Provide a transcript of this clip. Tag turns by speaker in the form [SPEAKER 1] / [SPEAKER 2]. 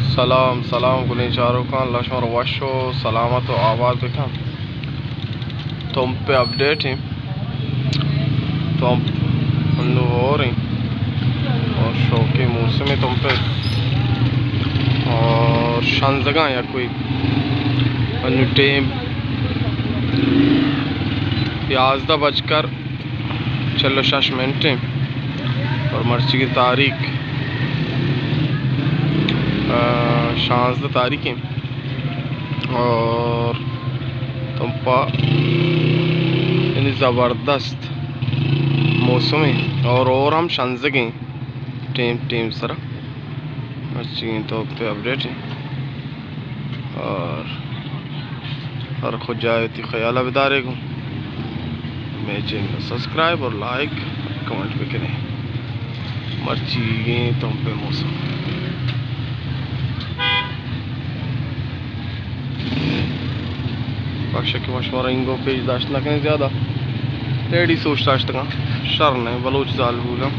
[SPEAKER 1] सलाम सलाम कुनी चारों का लश्मर वशो सलामत व आबाद बेखा तुम पे अपडेट हैं तुम हो रही और शौकी मौसम तुम पे और शान जगह या कोई टेम 11:46 और मर्ची की तारीख 16 तारीख है और तुम पा ज़बरदस्त मौसम है और हम शानजगे टीम सरा मर्ची तो पे अपडेट है और हर खुद जाए ख्याल बिदारे को मेरे चैनल सब्सक्राइब और लाइक कमेंट भी करें। मर्ची तुम पे मौसम बख्शा के मशवरा इंगो पेज दाश्त ना करें ज़्यादा टेढ़ी सोच दाश्त का शर नहीं बलोच जाल भूलम।